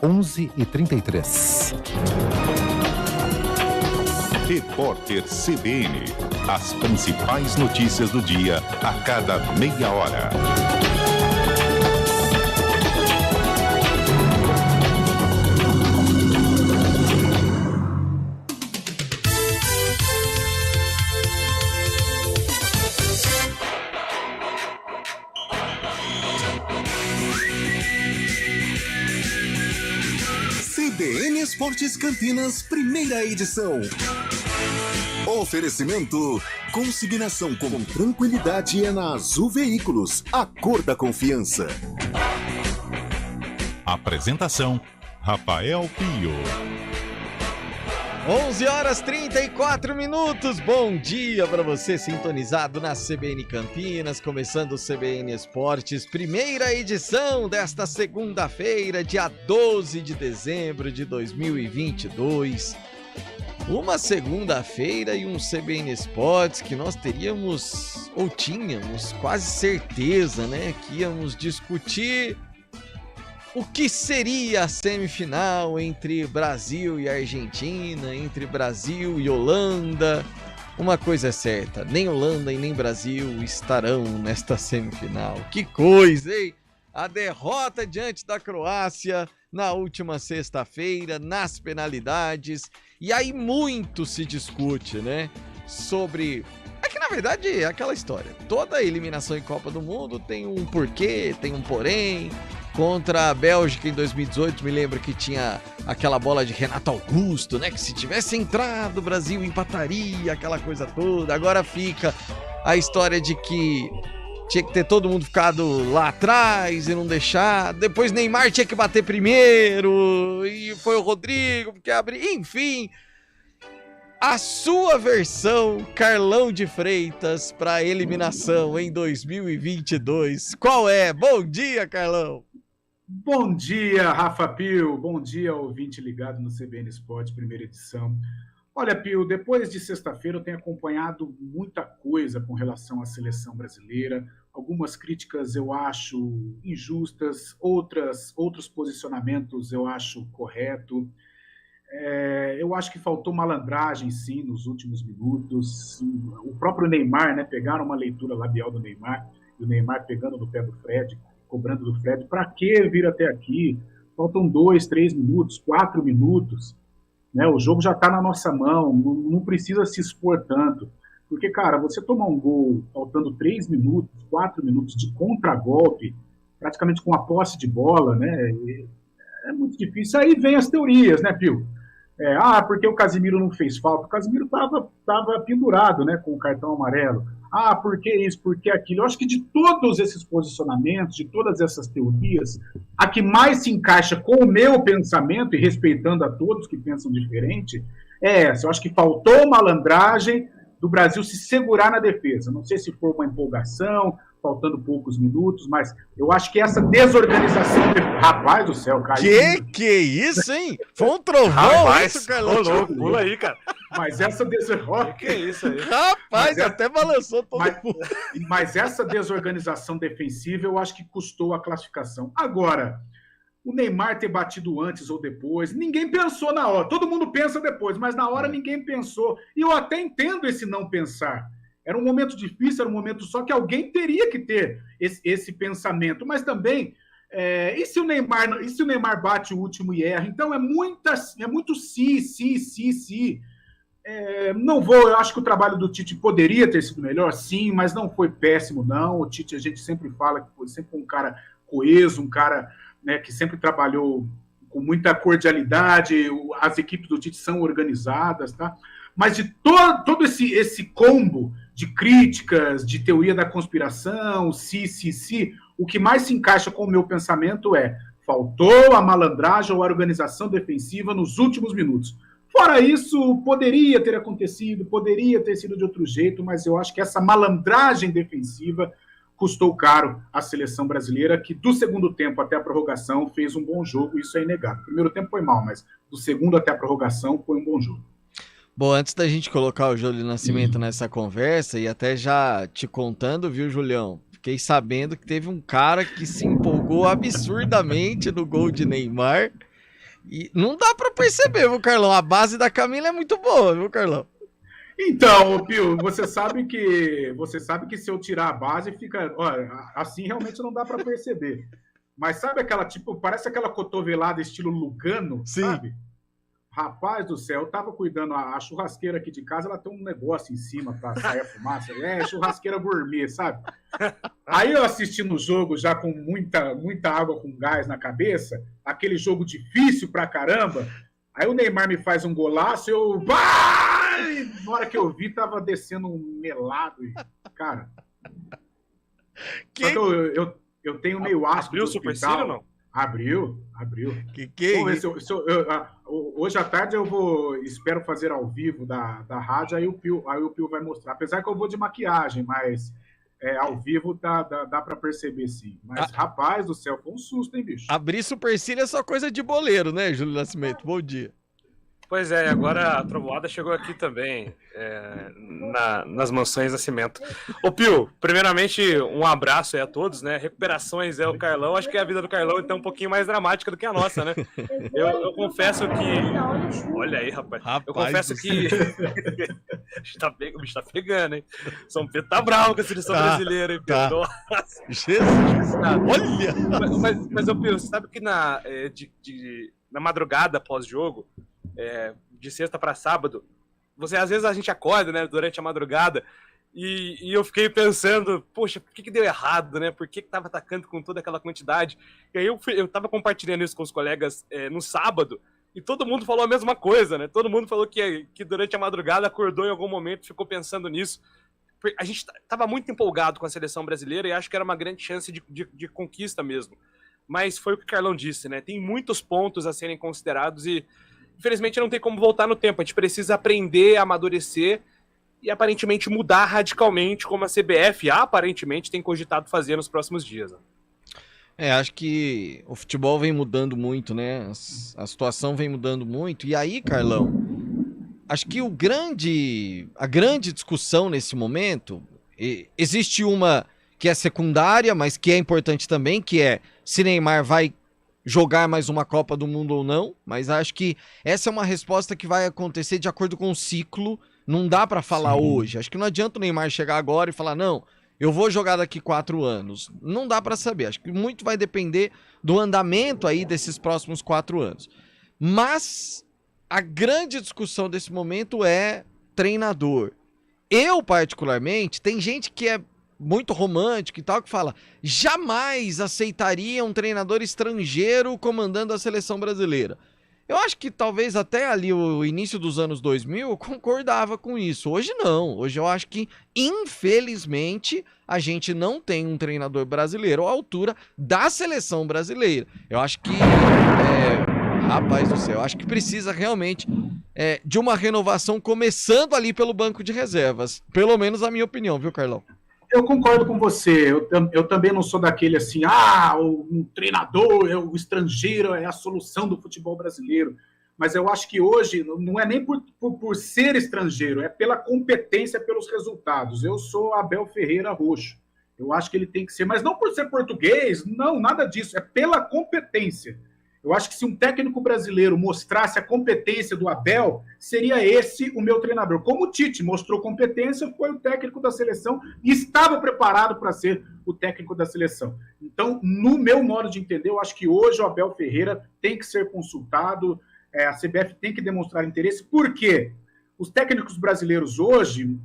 11h33. Repórter CBN. As principais notícias do dia a cada meia hora. CBN Esportes Campinas, primeira edição. Oferecimento: consignação com tranquilidade é na Azul Veículos, a cor da confiança. Apresentação: Rafael Pio. 11h34. Bom dia para você sintonizado na CBN Campinas, começando o CBN Esportes, primeira edição desta segunda-feira, dia 12 de dezembro de 2022. Uma segunda-feira e um CBN Esportes que nós teríamos, ou tínhamos quase certeza, né, que íamos discutir o que seria a semifinal entre Brasil e Argentina, entre Brasil e Holanda. Uma coisa é certa, nem Holanda e nem Brasil estarão nesta semifinal. Que coisa, hein? A derrota diante da Croácia na última sexta-feira, nas penalidades. E aí muito se discute, né? Sobre... É que na verdade é aquela história. Toda eliminação em Copa do Mundo tem um porquê, tem um porém. Contra a Bélgica em 2018, me lembro que tinha aquela bola de Renato Augusto, né? Que se tivesse entrado, o Brasil empataria, aquela coisa toda. Agora fica a história de que tinha que ter todo mundo ficado lá atrás e não deixar. Depois Neymar tinha que bater primeiro e foi o Rodrigo que abriu. Enfim, a sua versão, Carlão de Freitas, para a eliminação em 2022. Qual é? Bom dia, Carlão. Bom dia, Rafa Pio. Bom dia, ouvinte ligado no CBN Esporte, primeira edição. Olha, Pio, depois de sexta-feira eu tenho acompanhado muita coisa com relação à seleção brasileira. Algumas críticas eu acho injustas, outros posicionamentos eu acho correto. Eu acho que faltou malandragem, sim, nos últimos minutos. O próprio Neymar, né, pegaram uma leitura labial do Neymar, e o Neymar pegando no pé do Fred, cobrando do Fred, para que vir até aqui? Faltam 2, 3 minutos, 4 minutos, né? O jogo já está na nossa mão, não precisa se expor tanto, porque, cara, você tomar um gol faltando 3 minutos, 4 minutos de contragolpe, praticamente com a posse de bola, né? É muito difícil. Aí vem as teorias, né, Pio? Porque o Casimiro não fez falta. O Casimiro estava pendurado, né, com o cartão amarelo. Por que isso, por que aquilo? Eu acho que de todos esses posicionamentos, de todas essas teorias, a que mais se encaixa com o meu pensamento, e respeitando a todos que pensam diferente, é essa. Eu acho que faltou malandragem do Brasil se segurar na defesa. Não sei se foi uma empolgação, faltando poucos minutos, mas eu acho que essa desorganização... Rapaz do céu, caiu. Que isso, hein? Foi um trovão. Rapaz, isso, Carlão. louco, pula aí, cara. Mas essa desorganização... Que é isso aí? Rapaz, até balançou todo mundo. Mas essa desorganização defensiva eu acho que custou a classificação. Agora, o Neymar ter batido antes ou depois, ninguém pensou na hora. Todo mundo pensa depois, mas na hora ninguém pensou. E eu até entendo esse não pensar. Era um momento difícil, era um momento só que alguém teria que ter esse pensamento. Mas também, e se o Neymar bate o último e erra? Então é muito se. Não vou, eu acho que o trabalho do Tite poderia ter sido melhor, sim, mas não foi péssimo, não. O Tite, a gente sempre fala que foi sempre um cara coeso, um cara, né, que sempre trabalhou com muita cordialidade, as equipes do Tite são organizadas, tá? Mas de todo esse combo de críticas, de teoria da conspiração, o que mais se encaixa com o meu pensamento faltou a malandragem ou a organização defensiva nos últimos minutos. Fora isso, poderia ter acontecido, poderia ter sido de outro jeito, mas eu acho que essa malandragem defensiva custou caro à seleção brasileira, que do segundo tempo até a prorrogação fez um bom jogo, isso é inegável. O primeiro tempo foi mal, mas do segundo até a prorrogação foi um bom jogo. Bom, antes da gente colocar o Júlio Nascimento nessa conversa, e até já te contando, viu, Julião? Fiquei sabendo que teve um cara que se empolgou absurdamente no gol de Neymar E não dá pra perceber, viu, Carlão? A base da Camila é muito boa, viu, Carlão? Então, Pio, você sabe que se eu tirar a base, fica. Olha, assim realmente não dá para perceber. Mas sabe aquela, tipo, parece aquela cotovelada estilo Lugano, Sim. sabe? Rapaz do céu, eu tava cuidando, a churrasqueira aqui de casa, ela tem um negócio em cima pra sair a fumaça. É churrasqueira gourmet, sabe? Aí eu assistindo o jogo já com muita água com gás na cabeça, aquele jogo difícil pra caramba. Aí o Neymar me faz um golaço, eu... Na hora que eu vi, tava descendo um melado. Cara, só que eu tenho meio asco. Abriu o Supercílio ou não? Abriu. Que Vamos ver hoje à tarde espero fazer ao vivo da rádio, aí o Pio vai mostrar. Apesar que eu vou de maquiagem, mas ao vivo dá para perceber sim. Mas, rapaz do céu, foi um susto, hein, bicho? Abrir supercílio é só coisa de boleiro, né, Júlio Nascimento? Bom dia. Pois é, agora a trovoada chegou aqui também, nas Mansões Nascimento. Ô Pio, primeiramente um abraço aí a todos, né? Recuperações o Carlão, acho que a vida do Carlão então é um pouquinho mais dramática do que a nossa, né? Eu confesso que... Olha aí, rapaz. Eu confesso que... o bicho tá pegando, hein? São Pedro tá bravo com a seleção brasileira, hein, Pio? Tá. Nossa. Jesus! Olha! Mas ô Pio, você sabe que na madrugada pós-jogo, de sexta para sábado, às vezes a gente acorda, né, durante a madrugada, e eu fiquei pensando, poxa, por que deu errado, né? Por que tava atacando com toda aquela quantidade? E aí eu tava compartilhando isso com os colegas no sábado, e todo mundo falou a mesma coisa, né? Todo mundo falou que durante a madrugada acordou em algum momento e ficou pensando nisso. A gente tava muito empolgado com a seleção brasileira e acho que era uma grande chance de conquista mesmo. Mas foi o que o Carlão disse, né? Tem muitos pontos a serem considerados e infelizmente não tem como voltar no tempo, a gente precisa aprender, amadurecer e aparentemente mudar radicalmente como a CBF aparentemente tem cogitado fazer nos próximos dias. Acho que o futebol vem mudando muito, né? A situação vem mudando muito. E aí, Carlão, acho que a grande discussão nesse momento, existe uma que é secundária, mas que é importante também, que é se Neymar vai jogar mais uma Copa do Mundo ou não, mas acho que essa é uma resposta que vai acontecer de acordo com o ciclo, não dá pra falar hoje, acho que não adianta o Neymar chegar agora e falar, não, eu vou jogar daqui 4 anos, não dá pra saber, acho que muito vai depender do andamento aí desses próximos 4 anos, mas a grande discussão desse momento é treinador. Eu particularmente, tem gente que é muito romântico e tal, que fala, jamais aceitaria um treinador estrangeiro comandando a seleção brasileira. Eu acho que talvez até ali o início dos anos 2000 eu concordava com isso. Hoje não. Hoje eu acho que, infelizmente, a gente não tem um treinador brasileiro à altura da seleção brasileira. Eu acho que, rapaz do céu, eu acho que precisa realmente de uma renovação começando ali pelo banco de reservas. Pelo menos a minha opinião, viu, Carlão? Eu concordo com você, eu também não sou daquele assim, um treinador, o estrangeiro é a solução do futebol brasileiro, mas eu acho que hoje não é nem por ser estrangeiro, é pela competência, pelos resultados. Eu sou Abel Ferreira Roxo, eu acho que ele tem que ser, mas não por ser português, não, nada disso, é pela competência. Eu acho que se um técnico brasileiro mostrasse a competência do Abel, seria esse o meu treinador. Como o Tite mostrou competência, foi o técnico da seleção e estava preparado para ser o técnico da seleção. Então, no meu modo de entender, eu acho que hoje o Abel Ferreira tem que ser consultado, a CBF tem que demonstrar interesse, porque os técnicos brasileiros hoje,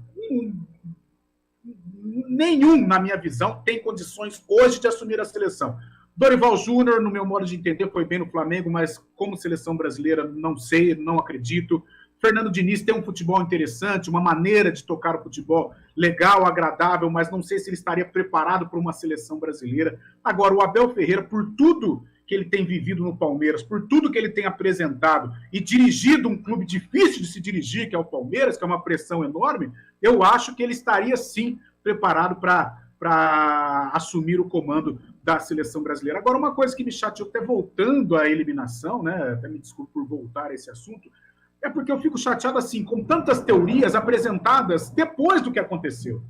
nenhum, na minha visão, tem condições hoje de assumir a seleção. Dorival Júnior, no meu modo de entender, foi bem no Flamengo, mas como seleção brasileira, não sei, não acredito. Fernando Diniz tem um futebol interessante, uma maneira de tocar o futebol legal, agradável, mas não sei se ele estaria preparado para uma seleção brasileira. Agora, o Abel Ferreira, por tudo que ele tem vivido no Palmeiras, por tudo que ele tem apresentado e dirigido um clube difícil de se dirigir, que é o Palmeiras, que é uma pressão enorme, eu acho que ele estaria, sim, preparado para assumir o comando da seleção brasileira. Agora, uma coisa que me chateou, até voltando à eliminação, né? Até me desculpe por voltar a esse assunto, é porque eu fico chateado assim, com tantas teorias apresentadas depois do que aconteceu.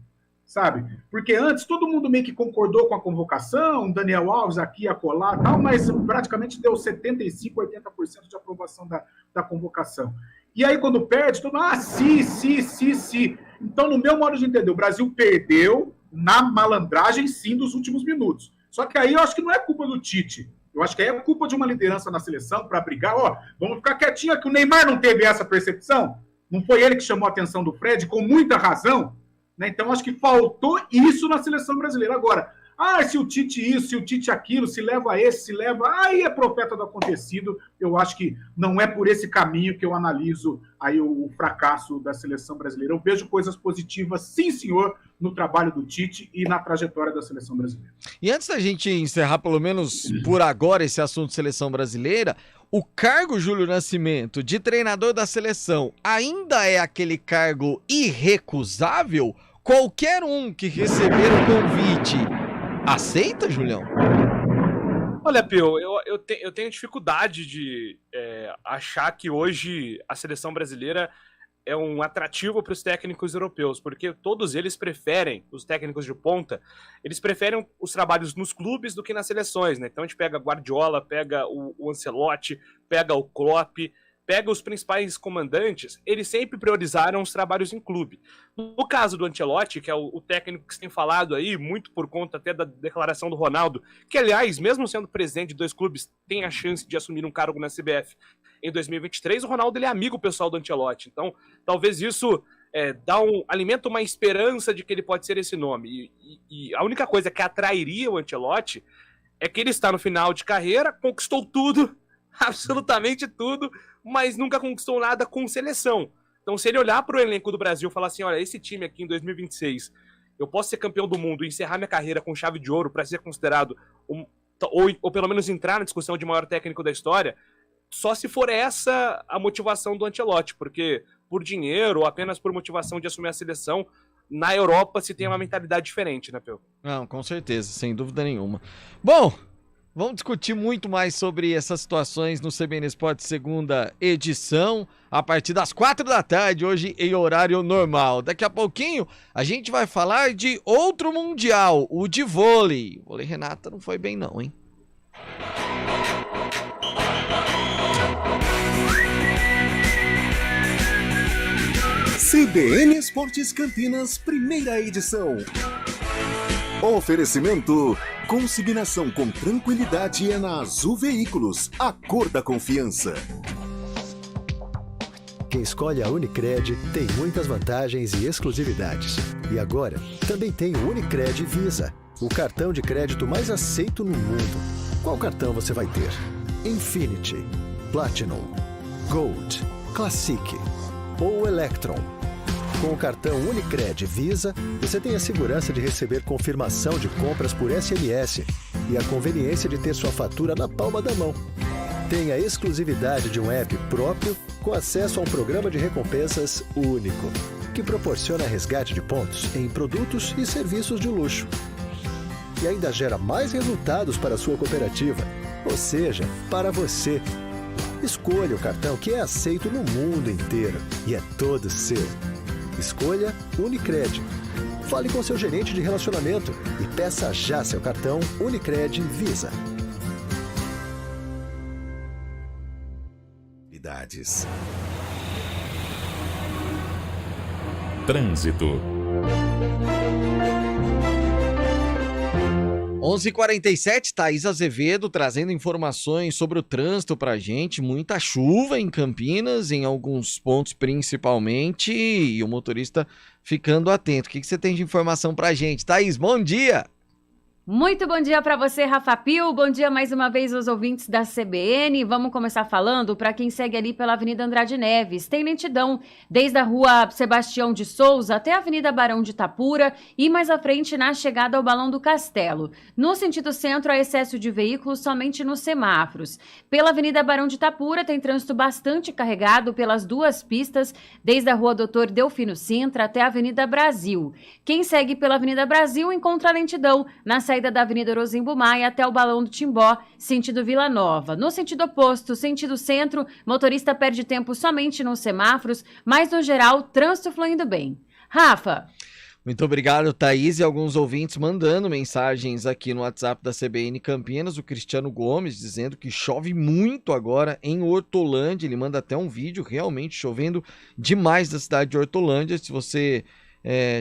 sabe? Porque antes todo mundo meio que concordou com a convocação, Daniel Alves aqui, acolá, tal, mas praticamente deu 75%, 80% de aprovação da convocação. E aí quando perde, todo mundo, sim. Então, no meu modo de entender, o Brasil perdeu na malandragem, sim, dos últimos minutos. Só que aí eu acho que não é culpa do Tite. Eu acho que aí é culpa de uma liderança na seleção para brigar. Vamos ficar quietinho aqui. O Neymar não teve essa percepção? Não foi ele que chamou a atenção do Fred, com muita razão? Né? Então, acho que faltou isso na seleção brasileira. Agora, se o Tite isso, se o Tite aquilo, se leva esse, se leva... Aí é profeta do acontecido. Eu acho que não é por esse caminho que eu analiso aí o fracasso da seleção brasileira. Eu vejo coisas positivas, sim, senhor, no trabalho do Tite e na trajetória da seleção brasileira. E antes da gente encerrar, pelo menos por agora, esse assunto de seleção brasileira, o cargo Júlio Nascimento de treinador da seleção ainda é aquele cargo irrecusável? Qualquer um que receber o convite aceita, Julião? Olha, Pio, eu tenho dificuldade de achar que hoje a seleção brasileira é um atrativo para os técnicos europeus, porque todos eles preferem, os técnicos de ponta, eles preferem os trabalhos nos clubes do que nas seleções, né? Então a gente pega Guardiola, pega o Ancelotti, pega o Klopp, pega os principais comandantes, eles sempre priorizaram os trabalhos em clube. No caso do Ancelotti, que é o técnico que se tem falado aí, muito por conta até da declaração do Ronaldo, que aliás, mesmo sendo presidente de 2 clubes, tem a chance de assumir um cargo na CBF em 2023, o Ronaldo ele é amigo pessoal do Ancelotti, então talvez isso alimenta uma esperança de que ele pode ser esse nome, e a única coisa que atrairia o Ancelotti é que ele está no final de carreira, conquistou tudo, absolutamente tudo, mas nunca conquistou nada com seleção. Então, se ele olhar para o elenco do Brasil e falar assim, olha, esse time aqui em 2026, eu posso ser campeão do mundo e encerrar minha carreira com chave de ouro para ser considerado, ou pelo menos entrar na discussão de maior técnico da história, só se for essa a motivação do Ancelotti, porque por dinheiro ou apenas por motivação de assumir a seleção, na Europa se tem uma mentalidade diferente, né, Peu? Não, com certeza, sem dúvida nenhuma. Bom, vamos discutir muito mais sobre essas situações no CBN Esporte segunda edição, a partir das 4 da tarde, hoje em horário normal. Daqui a pouquinho a gente vai falar de outro mundial, o de vôlei. O vôlei Renata não foi bem não, hein? CBN Esportes Campinas, primeira edição. Oferecimento: consignação com tranquilidade é na Azul Veículos, a cor da confiança. Quem escolhe a Unicred tem muitas vantagens e exclusividades. E agora, também tem o Unicred Visa, o cartão de crédito mais aceito no mundo. Qual cartão você vai ter? Infinity, Platinum, Gold, Classic ou Electron? Com o cartão Unicred Visa, você tem a segurança de receber confirmação de compras por SMS e a conveniência de ter sua fatura na palma da mão. Tem a exclusividade de um app próprio com acesso a um programa de recompensas único, que proporciona resgate de pontos em produtos e serviços de luxo. E ainda gera mais resultados para a sua cooperativa, ou seja, para você. Escolha o cartão que é aceito no mundo inteiro e é todo seu. Escolha Unicred. Fale com seu gerente de relacionamento e peça já seu cartão Unicred Visa. Trânsito. 11h47, Thaís Azevedo trazendo informações sobre o trânsito pra gente. Muita chuva em Campinas, em alguns pontos principalmente, e o motorista ficando atento. O que você tem de informação pra gente? Thaís, bom dia! Muito bom dia para você, Rafa Pio. Bom dia mais uma vez aos ouvintes da CBN. Vamos começar falando para quem segue ali pela Avenida Andrade Neves. Tem lentidão desde a Rua Sebastião de Souza até a Avenida Barão de Itapura e mais à frente na chegada ao Balão do Castelo. No sentido centro, há excesso de veículos somente nos semáforos. Pela Avenida Barão de Itapura tem trânsito bastante carregado pelas duas pistas, desde a Rua Doutor Delfino Sintra até a Avenida Brasil. Quem segue pela Avenida Brasil encontra lentidão na saída da Avenida Orozimbo Maia até o Balão do Timbó, sentido Vila Nova. No sentido oposto, sentido centro, motorista perde tempo somente nos semáforos, mas no geral, trânsito fluindo bem. Rafa. Muito obrigado, Thaís, e alguns ouvintes mandando mensagens aqui no WhatsApp da CBN Campinas, o Cristiano Gomes dizendo que chove muito agora em Hortolândia, ele manda até um vídeo realmente chovendo demais na cidade de Hortolândia. Se você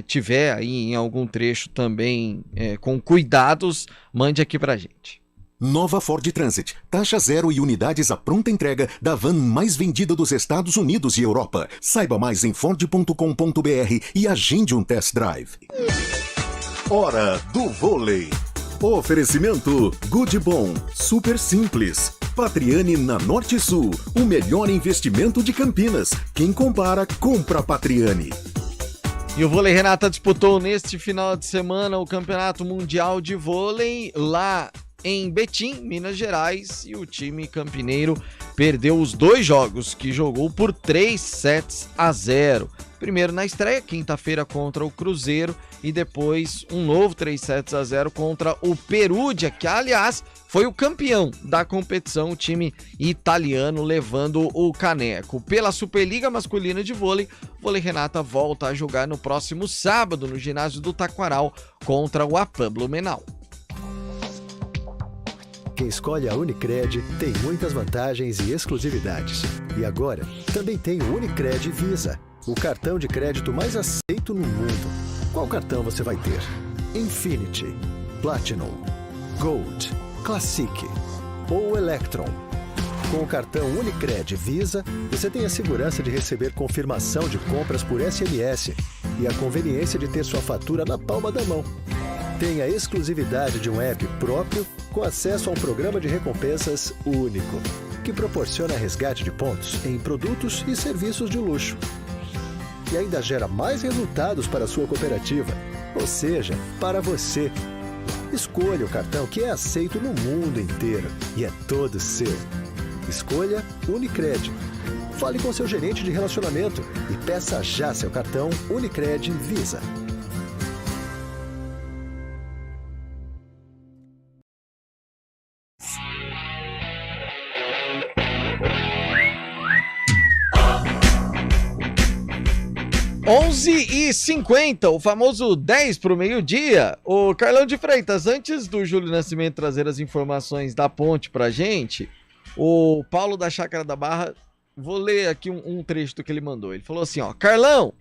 tiver aí em algum trecho também com cuidados, mande aqui pra gente. Nova Ford Transit. Taxa zero e unidades à pronta entrega da van mais vendida dos Estados Unidos e Europa. Saiba mais em ford.com.br e agende um test drive. Hora do vôlei. Oferecimento Good Bom. Super simples. Patriani na Norte Sul. O melhor investimento de Campinas. Quem compara, compra Patriani. E o Vôlei Renata disputou neste final de semana o Campeonato Mundial de Vôlei lá em Betim, Minas Gerais, e o time campineiro perdeu os 2 jogos que jogou por 3-0. Primeiro na estreia, quinta-feira contra o Cruzeiro, e depois um novo 3-0 contra o Perugia, que aliás foi o campeão da competição, o time italiano levando o caneco. Pela Superliga Masculina de Vôlei, o Vôlei Renata volta a jogar no próximo sábado no ginásio do Taquaral contra o APAM Blumenau. Quem escolhe a Unicred tem muitas vantagens e exclusividades. E agora, também tem o Unicred Visa, o cartão de crédito mais aceito no mundo. Qual cartão você vai ter? Infinity, Platinum, Gold, Classic ou Electron? Com o cartão Unicred Visa, você tem a segurança de receber confirmação de compras por SMS e a conveniência de ter sua fatura na palma da mão. Tem a exclusividade de um app próprio com acesso a um programa de recompensas único, que proporciona resgate de pontos em produtos e serviços de luxo. E ainda gera mais resultados para a sua cooperativa, ou seja, para você. Escolha o cartão que é aceito no mundo inteiro e é todo seu. Escolha Unicred. Fale com seu gerente de relacionamento e peça já seu cartão Unicred Visa. E 50, o famoso 10 para o meio-dia. O Carlão de Freitas, antes do Júlio Nascimento trazer as informações da ponte pra gente, o Paulo da Chácara da Barra, vou ler aqui um trecho do que ele mandou. Ele falou assim, ó: Carlão,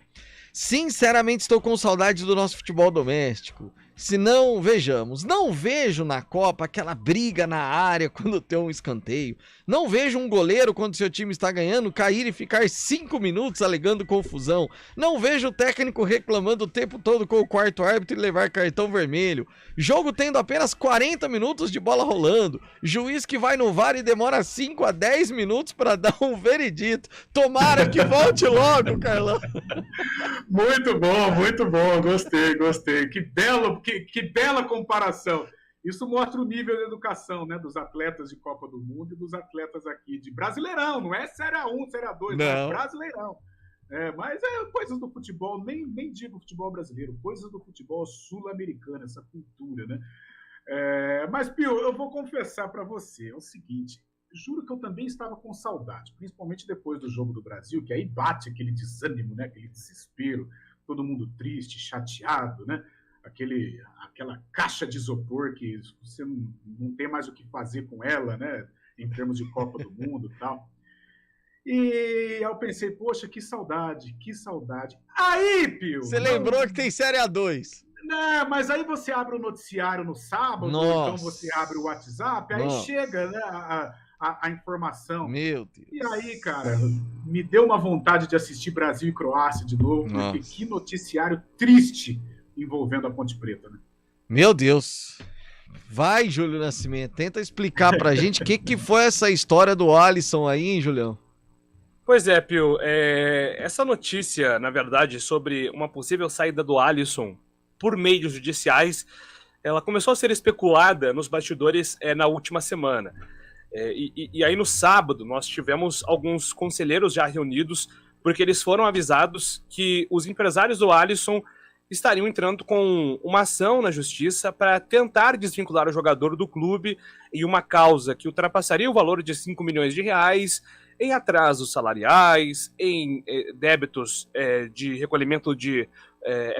sinceramente estou com saudade do nosso futebol doméstico. Se não, vejamos, não vejo na Copa aquela briga na área quando tem um escanteio. Não vejo um goleiro, quando seu time está ganhando, cair e ficar 5 minutos alegando confusão. Não vejo o técnico reclamando o tempo todo com o quarto árbitro e levar cartão vermelho. Jogo tendo apenas 40 minutos de bola rolando. Juiz que vai no VAR e demora 5 a 10 minutos para dar um veredito. Tomara que volte logo, Carlão. Muito bom, gostei. Que bela comparação. Isso mostra o nível de educação, né, dos atletas de Copa do Mundo e dos atletas aqui de Brasileirão, não é Série A1, Série A2, não é Brasileirão. Mas coisas do futebol, nem digo futebol brasileiro, coisas do futebol sul-americano, essa cultura, né? Mas, Pio, eu vou confessar para você, é o seguinte, juro que eu também estava com saudade, principalmente depois do jogo do Brasil, que aí bate aquele desânimo, né, aquele desespero, todo mundo triste, chateado, né? Aquela caixa de isopor que você não tem mais o que fazer com ela, né? Em termos de Copa do Mundo e tal. E eu pensei, poxa, que saudade. Aí, Pio... Você lembrou que tem Série A2. Não, mas aí você abre o noticiário no sábado, então você abre o WhatsApp, aí chega, né, a informação. Meu Deus. E aí, cara, me deu uma vontade de assistir Brasil e Croácia de novo, porque que noticiário triste envolvendo a Ponte Preta, né? Meu Deus. Vai, Júlio Nascimento, tenta explicar pra gente o que foi essa história do Alisson aí, hein, Julião? Pois é, Pio, essa notícia, na verdade, sobre uma possível saída do Alisson por meios judiciais, ela começou a ser especulada nos bastidores na última semana. E aí no sábado nós tivemos alguns conselheiros já reunidos, porque eles foram avisados que os empresários do Alisson estariam entrando com uma ação na justiça para tentar desvincular o jogador do clube em uma causa que ultrapassaria o valor de 5 milhões de reais, em atrasos salariais, em débitos de recolhimento de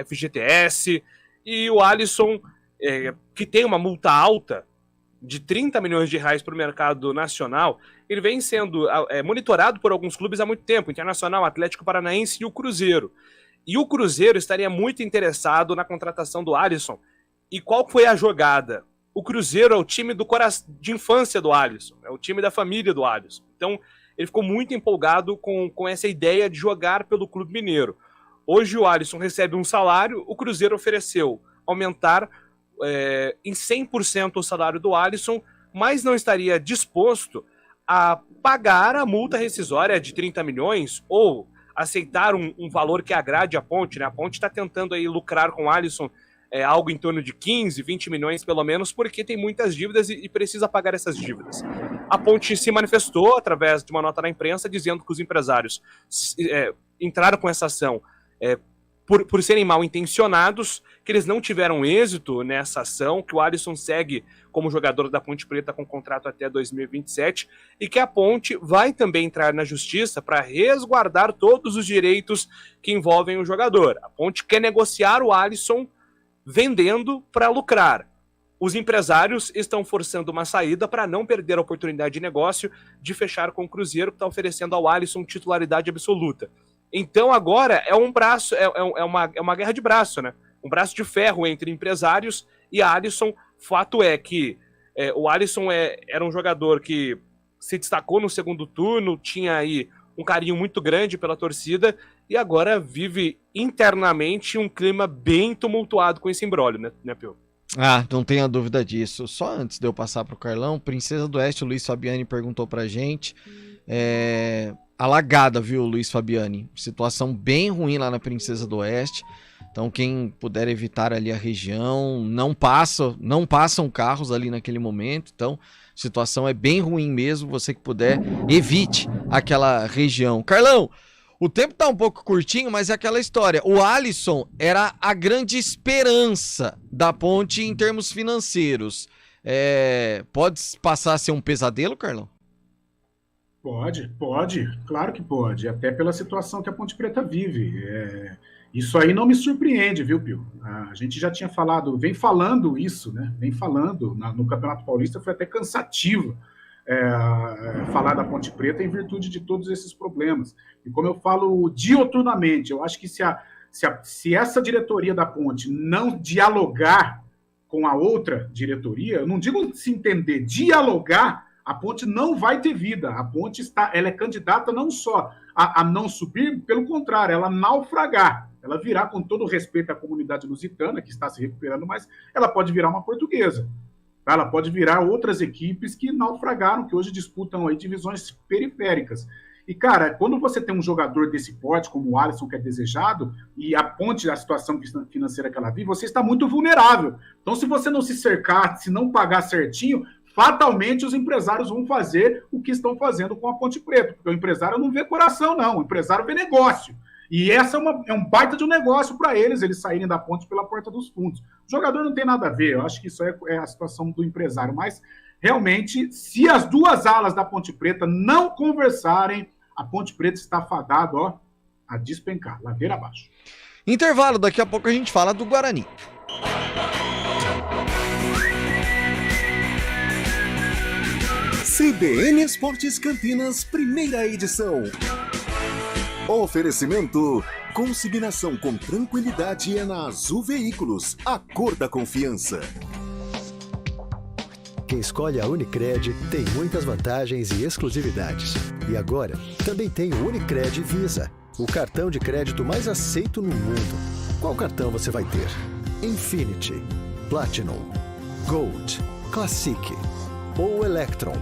FGTS, e o Alisson, que tem uma multa alta de 30 milhões de reais para o mercado nacional, ele vem sendo monitorado por alguns clubes há muito tempo, Internacional, Atlético Paranaense e o Cruzeiro. E o Cruzeiro estaria muito interessado na contratação do Alisson. E qual foi a jogada? O Cruzeiro é o time de infância do Alisson, é o time da família do Alisson. Então, ele ficou muito empolgado com essa ideia de jogar pelo Clube Mineiro. Hoje o Alisson recebe um salário, o Cruzeiro ofereceu aumentar em 100% o salário do Alisson, mas não estaria disposto a pagar a multa rescisória de 30 milhões ou aceitar um valor que agrade a Ponte, né? A Ponte está tentando aí lucrar com o Alisson algo em torno de 15, 20 milhões pelo menos, porque tem muitas dívidas e precisa pagar essas dívidas. A Ponte se manifestou através de uma nota na imprensa dizendo que os empresários entraram com essa ação por serem mal intencionados, que eles não tiveram êxito nessa ação, que o Alisson segue como jogador da Ponte Preta com contrato até 2027 e que a Ponte vai também entrar na justiça para resguardar todos os direitos que envolvem o jogador. A Ponte quer negociar o Alisson vendendo para lucrar. Os empresários estão forçando uma saída para não perder a oportunidade de negócio de fechar com o Cruzeiro, que está oferecendo ao Alisson titularidade absoluta. Então agora é uma guerra de braço, né? Um braço de ferro entre empresários e Alisson. Fato é que o Alisson era um jogador que se destacou no segundo turno, tinha aí um carinho muito grande pela torcida e agora vive internamente um clima bem tumultuado com esse imbróglio, né, Pio? Ah, não tenha dúvida disso. Só antes de eu passar pro Carlão, Princesa do Oeste, o Luiz Fabiani perguntou pra gente. Alagada, viu, Luiz Fabiani? Situação bem ruim lá na Princesa do Oeste. Então, quem puder evitar ali a região, não passam carros ali naquele momento. Então, a situação é bem ruim mesmo. Você que puder, evite aquela região. Carlão, o tempo tá um pouco curtinho, mas é aquela história. O Alisson era a grande esperança da Ponte em termos financeiros. Pode passar a ser um pesadelo, Carlão? Pode, claro que pode, até pela situação que a Ponte Preta vive. Isso aí não me surpreende, viu, Pio? A gente já tinha falado, vem falando isso, né? Vem falando no Campeonato Paulista, foi até cansativo falar da Ponte Preta em virtude de todos esses problemas. E como eu falo dioturnamente, eu acho que se essa diretoria da Ponte não dialogar com a outra diretoria, eu não digo se entender, dialogar, a Ponte não vai ter vida. A Ponte ela é candidata não só a não subir, pelo contrário, ela naufragar. Ela virá, com todo o respeito à comunidade lusitana, que está se recuperando, mas ela pode virar uma portuguesa. Ela pode virar outras equipes que naufragaram, que hoje disputam aí divisões periféricas. E, cara, quando você tem um jogador desse porte, como o Alisson, que é desejado, e a Ponte, a situação financeira que ela vive, você está muito vulnerável. Então, se você não se cercar, se não pagar certinho, fatalmente os empresários vão fazer o que estão fazendo com a Ponte Preta, porque o empresário não vê coração, não, o empresário vê negócio. E essa é um baita de um negócio para eles saírem da Ponte pela porta dos fundos. O jogador não tem nada a ver, eu acho que isso é a situação do empresário, mas realmente, se as duas alas da Ponte Preta não conversarem, a Ponte Preta está fadada, a despencar, ladeira abaixo. Intervalo, daqui a pouco a gente fala do Guarani. CBN Esportes Campinas, primeira edição. Oferecimento: consignação com tranquilidade é na Azul Veículos, a cor da confiança. Quem escolhe a Unicred tem muitas vantagens e exclusividades. E agora, também tem o Unicred Visa, o cartão de crédito mais aceito no mundo. Qual cartão você vai ter? Infinity, Platinum, Gold, Classic ou Electron?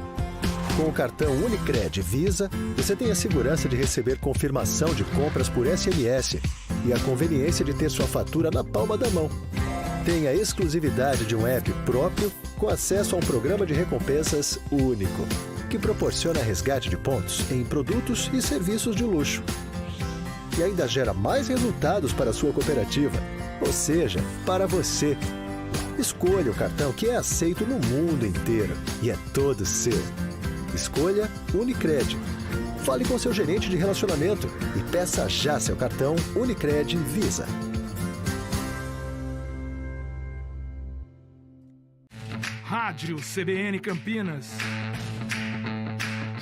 Com o cartão Unicred Visa, você tem a segurança de receber confirmação de compras por SMS e a conveniência de ter sua fatura na palma da mão. Tem a exclusividade de um app próprio com acesso a um programa de recompensas único, que proporciona resgate de pontos em produtos e serviços de luxo. E ainda gera mais resultados para a sua cooperativa, ou seja, para você. Escolha o cartão que é aceito no mundo inteiro e é todo seu. Escolha Unicred. Fale com seu gerente de relacionamento e peça já seu cartão Unicred Visa. Rádio CBN Campinas.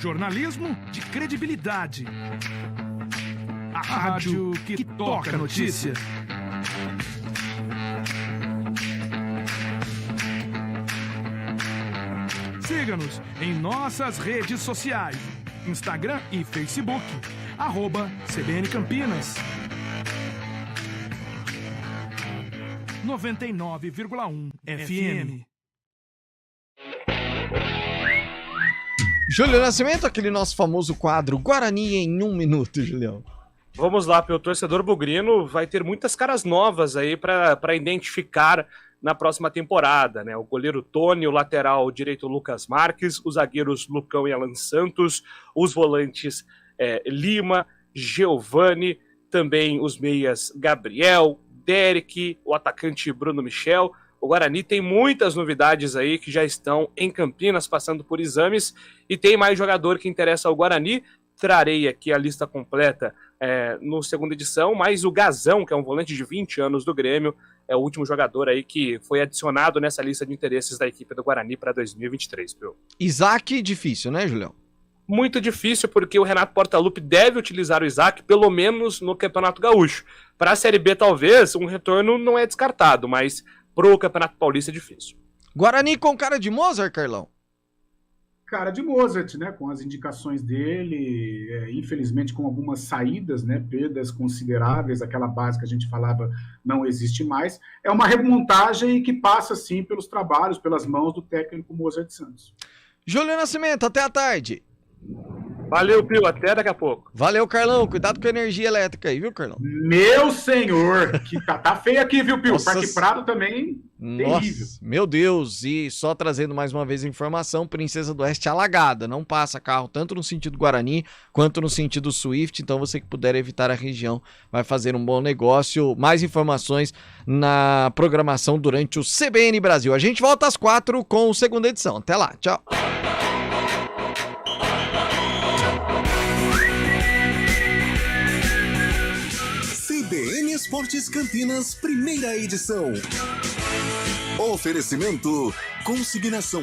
Jornalismo de credibilidade. A rádio que toca a notícia. Siga-nos em nossas redes sociais, Instagram e Facebook, @CBN Campinas. 99,1 FM. Júlio Nascimento, aquele nosso famoso quadro Guarani em 1 minuto, Julião. Vamos lá, o torcedor bugrino vai ter muitas caras novas aí para identificar na próxima temporada, né? O goleiro Tony, o lateral direito Lucas Marques, os zagueiros Lucão e Alan Santos, os volantes Lima, Giovani, também os meias Gabriel, Derek, o atacante Bruno Michel. O Guarani tem muitas novidades aí que já estão em Campinas passando por exames e tem mais jogador que interessa ao Guarani. Trarei aqui a lista completa no segunda edição, mas o Gazão, que é um volante de 20 anos do Grêmio, é o último jogador aí que foi adicionado nessa lista de interesses da equipe do Guarani para 2023, viu? Isaac, difícil, né, Julião? Muito difícil, porque o Renato Portaluppi deve utilizar o Isaac, pelo menos no Campeonato Gaúcho. Para a Série B, talvez, um retorno não é descartado, mas pro Campeonato Paulista é difícil. Guarani com cara de Mozart, Carlão? Cara de Mozart, né? Com as indicações dele, infelizmente com algumas saídas, né? Perdas consideráveis, aquela base que a gente falava não existe mais. É uma remontagem que passa, sim, pelos trabalhos, pelas mãos do técnico Mozart Santos. Júlio Nascimento, até a tarde. Valeu, Pio, até daqui a pouco. Valeu, Carlão, cuidado com a energia elétrica aí, viu, Carlão? Meu senhor, que tá feio aqui, viu, Pio? Nossa, Parque Prado também, nossa, terrível. meu Deus, e só trazendo mais uma vez a informação, Princesa do Oeste alagada, não passa carro tanto no sentido Guarani quanto no sentido Swift, então você que puder evitar a região vai fazer um bom negócio. Mais informações na programação durante o CBN Brasil. A gente volta às 4 com a segunda edição. Até lá, tchau. CBN Esportes Campinas, primeira edição. Oferecimento: consignação